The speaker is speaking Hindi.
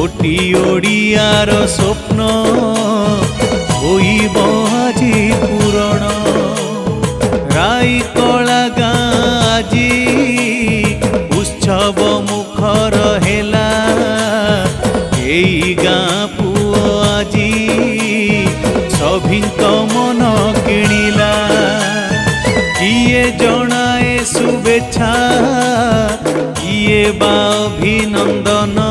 कोटी ओडियार स्वप्न होइब आजी पूरण। राईकला गाँ आजी उत्सव मुखर हेला। एई गाँ पुओ आजी सभिंक मन किणिला। किए जणाए शुभेच्छा किए बा अभिनंदन।